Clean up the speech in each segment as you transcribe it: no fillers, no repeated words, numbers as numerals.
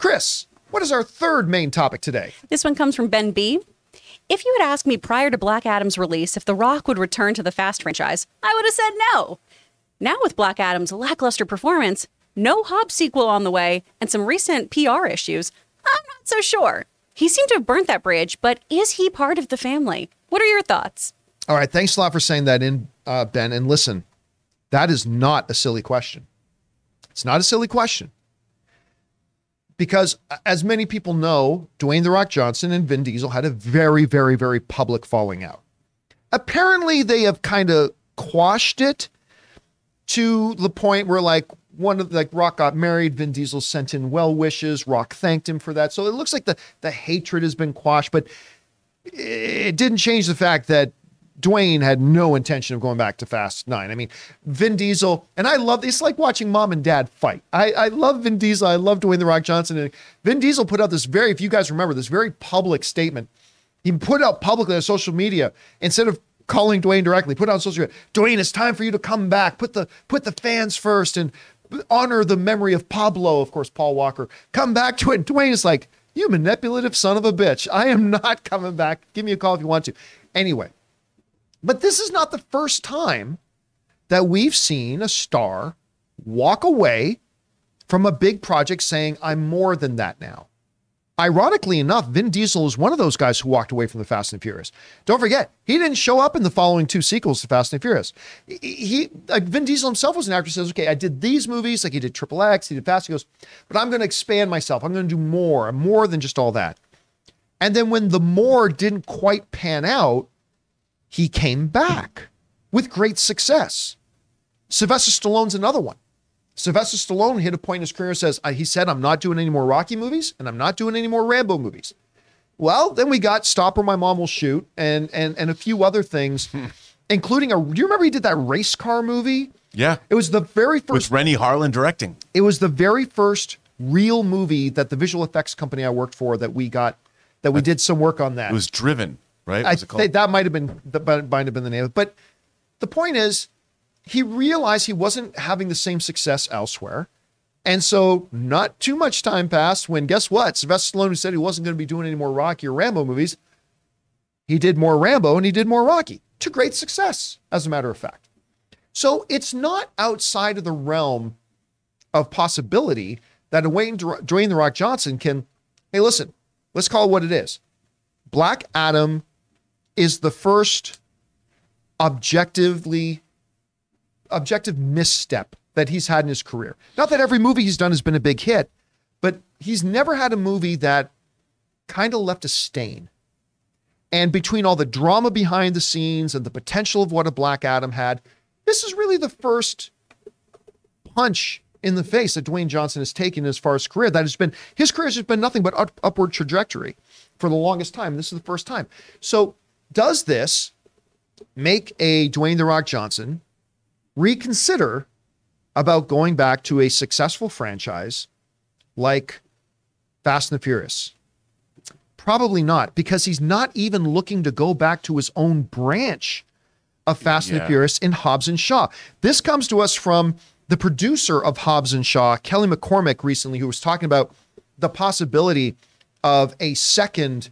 Chris, what is our third main topic today? This one comes from Ben B. If you had asked me prior to Black Adam's release if The Rock would return to the Fast franchise, I would have said no. Now with Black Adam's lackluster performance, no Hobbs sequel on the way, and some recent PR issues, I'm not so sure. He seemed to have burnt that bridge, but is he part of the family? What are your thoughts? All right, thanks a lot for saying that in, Ben. And listen, that is not a silly question. It's not a silly question. Because as many people know, Dwayne "The Rock" Johnson and Vin Diesel had a very, very, very public falling out. Apparently, they have kind of quashed it to the point where Rock got married, Vin Diesel sent in well wishes, Rock thanked him for that. So it looks like the hatred has been quashed, but it didn't change the fact that Dwayne had no intention of going back to Fast 9. I mean, Vin Diesel, and I love, it's like watching mom and dad fight. I love Vin Diesel. I love Dwayne "The Rock" Johnson. And Vin Diesel put out this if you guys remember, this very public statement. He put out publicly on social media, instead of calling Dwayne directly, put out on social media, Dwayne, it's time for you to come back. Put the fans first and honor the memory of Pablo, of course, Paul Walker. Come back to it. And Dwayne is like, you manipulative son of a bitch. I am not coming back. Give me a call if you want to. Anyway. But this is not the first time that we've seen a star walk away from a big project saying, I'm more than that now. Ironically enough, Vin Diesel is one of those guys who walked away from the Fast and Furious. Don't forget, he didn't show up in the following two sequels to Fast and Furious. Vin Diesel himself was an actor who says, okay, I did these movies, like he did Triple X, he did Fast, he goes, but I'm going to expand myself. I'm going to do more than just all that. And then when the more didn't quite pan out, he came back with great success. Sylvester Stallone's another one. Sylvester Stallone hit a point in his career, he said, I'm not doing any more Rocky movies and I'm not doing any more Rambo movies. Well, then we got Stop or My Mom Will Shoot and a few other things, including do you remember he did that race car movie? Yeah. It was the very first. With Rennie Harlan directing. It was the very first real movie that the visual effects company I worked for we did some work on that. It was Driven. Right? I think that might have been the name of it. But the point is, he realized he wasn't having the same success elsewhere. And so not too much time passed when, guess what? Sylvester Stallone, who said he wasn't going to be doing any more Rocky or Rambo movies, he did more Rambo and he did more Rocky to great success, as a matter of fact. So it's not outside of the realm of possibility that Dwayne "The Rock" Johnson can, hey, listen, let's call it what it is. Black Adam is the first objective misstep that he's had in his career. Not that every movie he's done has been a big hit, but he's never had a movie that kind of left a stain. And between all the drama behind the scenes and the potential of what a Black Adam had, this is really the first punch in the face that Dwayne Johnson has taken as far as career. His career has just been nothing but upward trajectory for the longest time. This is the first time. So does this make a Dwayne "The Rock" Johnson reconsider about going back to a successful franchise like Fast and the Furious? Probably not, because he's not even looking to go back to his own branch of Fast and the Furious in Hobbs and Shaw. This comes to us from the producer of Hobbs and Shaw, Kelly McCormick, recently, who was talking about the possibility of a second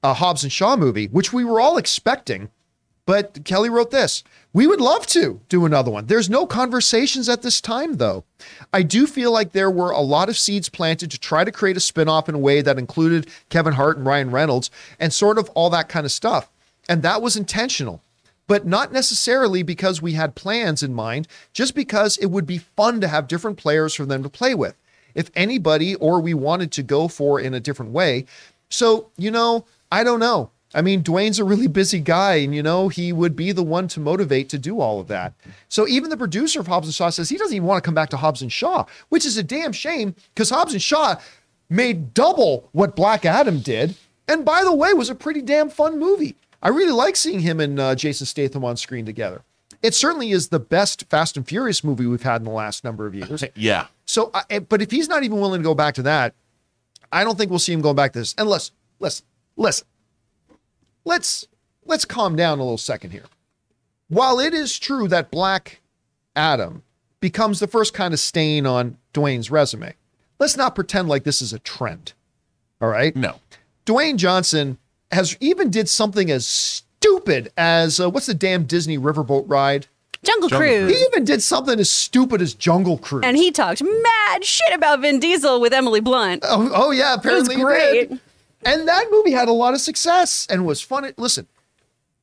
Hobbs and Shaw movie, which we were all expecting. But Kelly wrote this: we would love to do another one. There's no conversations at this time, though. I do feel like there were a lot of seeds planted to try to create a spinoff in a way that included Kevin Hart and Ryan Reynolds and sort of all that kind of stuff. And that was intentional, but not necessarily because we had plans in mind, just because it would be fun to have different players for them to play with, if anybody, or we wanted to go for in a different way. So, I don't know. I mean, Dwayne's a really busy guy, and, he would be the one to motivate to do all of that. So even the producer of Hobbs and Shaw says he doesn't even want to come back to Hobbs and Shaw, which is a damn shame, because Hobbs and Shaw made double what Black Adam did. And by the way, was a pretty damn fun movie. I really like seeing him and Jason Statham on screen together. It certainly is the best Fast and Furious movie we've had in the last number of years. Yeah. So, but if he's not even willing to go back to that, I don't think we'll see him going back to this. And listen. Let's calm down a little second here. While it is true that Black Adam becomes the first kind of stain on Dwayne's resume, let's not pretend like this is a trend. All right? No. Dwayne Johnson has even did something as stupid as, what's the damn Disney riverboat ride? Jungle Cruise. He even did something as stupid as Jungle Cruise. And he talked mad shit about Vin Diesel with Emily Blunt. Oh yeah, apparently it was great. He did. And that movie had a lot of success and was fun. Listen,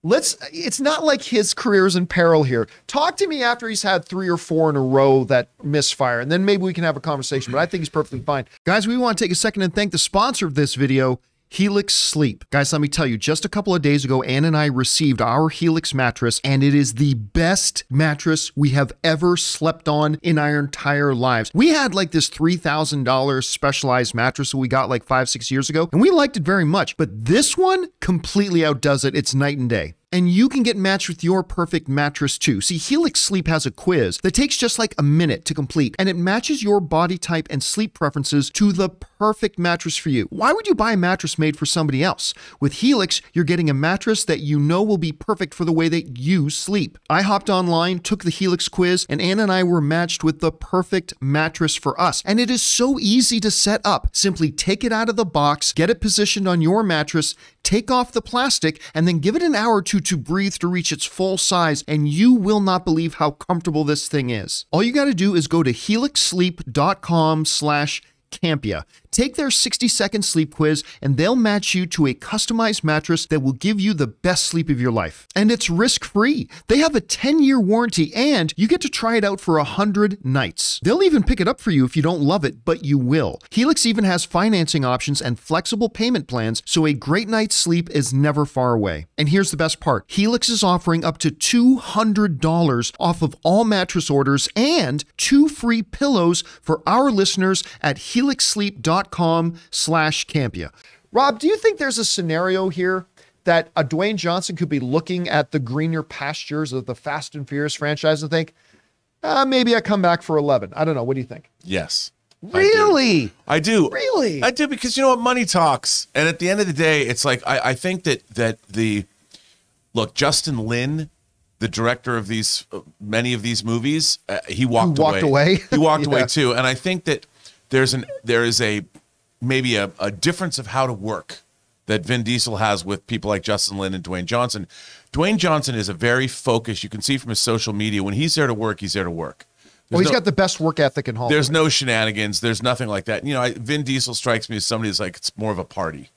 it's not like his career is in peril here. Talk to me after he's had 3 or 4 in a row that misfire, and then maybe we can have a conversation, but I think he's perfectly fine. Guys, we want to take a second and thank the sponsor of this video, Helix Sleep. Guys, let me tell you, just a couple of days ago, Ann and I received our Helix mattress, and it is the best mattress we have ever slept on in our entire lives. We had like this $3,000 specialized mattress that we got like 5-6 years ago, and we liked it very much, but this one completely outdoes it. It's night and day. And you can get matched with your perfect mattress too. See, Helix Sleep has a quiz that takes just like a minute to complete, and it matches your body type and sleep preferences to the perfect mattress for you. Why would you buy a mattress made for somebody else? With Helix, you're getting a mattress that you know will be perfect for the way that you sleep. I hopped online, took the Helix quiz, and Anna and I were matched with the perfect mattress for us. And it is so easy to set up. Simply take it out of the box, get it positioned on your mattress, take off the plastic, and then give it an hour or two to breathe to reach its full size, and you will not believe how comfortable this thing is. All you got to do is go to helixsleep.com/Campea. Take their 60-second sleep quiz, and they'll match you to a customized mattress that will give you the best sleep of your life. And it's risk-free. They have a 10-year warranty, and you get to try it out for 100 nights. They'll even pick it up for you if you don't love it, but you will. Helix even has financing options and flexible payment plans, so a great night's sleep is never far away. And here's the best part. Helix is offering up to $200 off of all mattress orders and 2 free pillows for our listeners at helixsleep.com/Campea. Rob, do you think there's a scenario here that a Dwayne Johnson could be looking at the greener pastures of the Fast and Furious franchise and think, maybe I come back for 11? I don't know. What do you think? Yes. Really? I do. Really? I do, because you know what? Money talks. And at the end of the day, it's like, I think that look, Justin Lin, the director of these, many of these movies, he walked away. He walked away too. And I think that there is maybe a difference of how to work that Vin Diesel has with people like Justin Lin and Dwayne Johnson. Dwayne Johnson is a very focused, you can see from his social media, when he's there to work, he's there to work. He's got the best work ethic in Hollywood. There's no shenanigans. There's nothing like that. You know, Vin Diesel strikes me as somebody who's like, it's more of a party.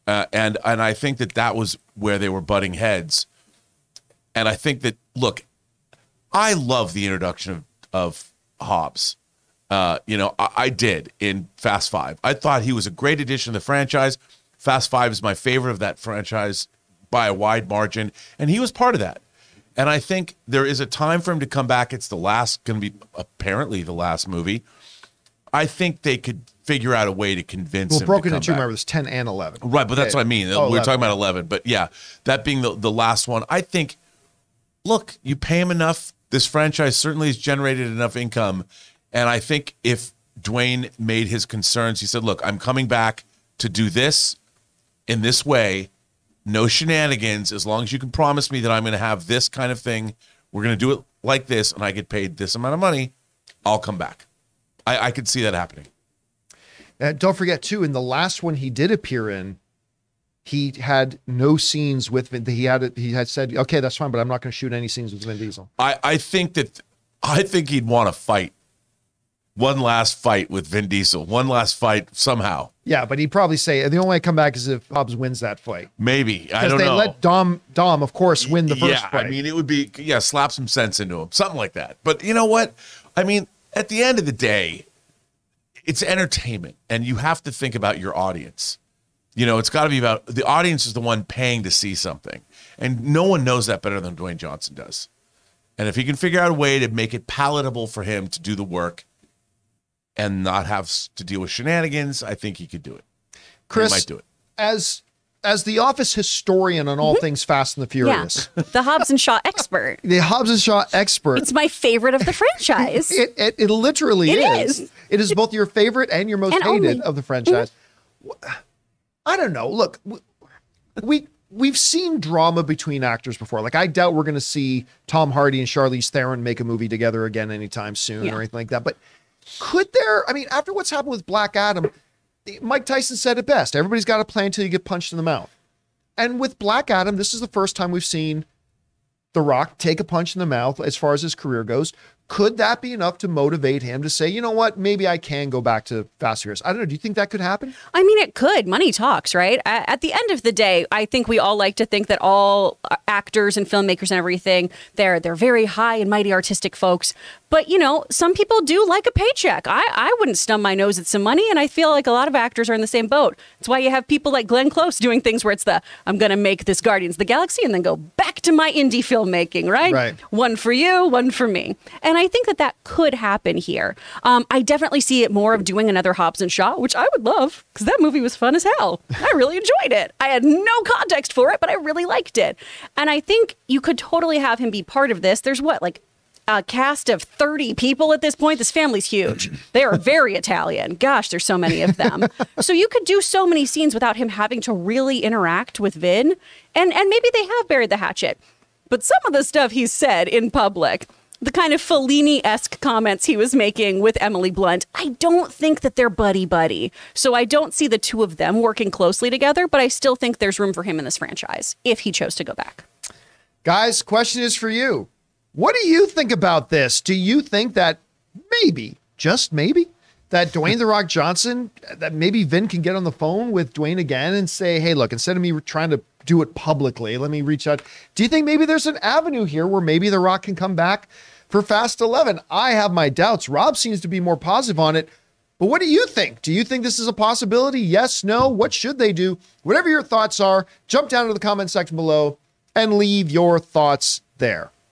And I think that was where they were butting heads. And I think that, look, I love the introduction of Hobbs. I did in Fast 5. I thought he was a great addition to the franchise. Fast 5 is my favorite of that franchise by a wide margin, and he was part of that. And I think there is a time for him to come back. It's going to be apparently the last movie. I think they could figure out a way to convince him to come back. Well, broken into, remember, there's 10 and 11. Right, but that's what I mean. We're talking about 11. But yeah, that being the last one, I think, look, you pay him enough. This franchise certainly has generated enough income. And I think if Dwayne made his concerns, he said, look, I'm coming back to do this in this way. No shenanigans. As long as you can promise me that I'm going to have this kind of thing, we're going to do it like this, and I get paid this amount of money, I'll come back. I could see that happening. Don't forget, too, in the last one he did appear in, he had no scenes with Vin. He had said, okay, that's fine, but I'm not going to shoot any scenes with Vin Diesel. I think he'd want to fight. One last fight with Vin Diesel. One last fight somehow. Yeah, but he'd probably say the only way I come back is if Hobbs wins that fight. Maybe. I don't know. Let Dom, of course, win the first fight. I mean, it would be, slap some sense into him. Something like that. But you know what? I mean, at the end of the day, it's entertainment, and you have to think about your audience. You know, it's got to be about, the audience is the one paying to see something. And no one knows that better than Dwayne Johnson does. And if he can figure out a way to make it palatable for him to do the work and not have to deal with shenanigans, I think he could do it. Chris, he might do it. As the Office historian on all things Fast and the Furious. Yeah. The Hobbs and Shaw expert. The Hobbs and Shaw expert. It's my favorite of the franchise. It literally is. It is both your favorite and your most hated of the franchise. I don't know. Look, we've seen drama between actors before. Like, I doubt we're going to see Tom Hardy and Charlize Theron make a movie together again anytime soon or anything like that. But Could there, I mean, after what's happened with Black Adam, Mike Tyson said it best. Everybody's got a plan until you get punched in the mouth. And with Black Adam, this is the first time we've seen The Rock take a punch in the mouth as far as his career goes. Could that be enough to motivate him to say, you know what, maybe I can go back to Fast and Furious? I don't know. Do you think that could happen? I mean, it could. Money talks, right? At the end of the day, I think we all like to think that all actors and filmmakers and everything, they're very high and mighty artistic folks. But, you know, some people do like a paycheck. I wouldn't stub my nose at some money, and I feel like a lot of actors are in the same boat. That's why you have people like Glenn Close doing things where it's I'm going to make this Guardians of the Galaxy and then go back to my indie filmmaking, right? Right. One for you, one for me. And I think that could happen here. I definitely see it more of doing another Hobbs and Shaw, which I would love, because that movie was fun as hell. I really enjoyed it. I had no context for it, but I really liked it. And I think you could totally have him be part of this. There's a cast of 30 people at this point. This family's huge. They are very Italian. Gosh, there's so many of them. So you could do so many scenes without him having to really interact with Vin. And maybe they have buried the hatchet. But some of the stuff he said in public, the kind of Fellini-esque comments he was making with Emily Blunt, I don't think that they're buddy-buddy. So I don't see the two of them working closely together, but I still think there's room for him in this franchise if he chose to go back. Guys, question is for you. What do you think about this? Do you think that maybe, just maybe, that Dwayne "The Rock" Johnson, that maybe Vin can get on the phone with Dwayne again and say, hey, look, instead of me trying to do it publicly, let me reach out. Do you think maybe there's an avenue here where maybe The Rock can come back for Fast 11? I have my doubts. Rob seems to be more positive on it. But what do you think? Do you think this is a possibility? Yes, no? What should they do? Whatever your thoughts are, jump down to the comment section below and leave your thoughts there.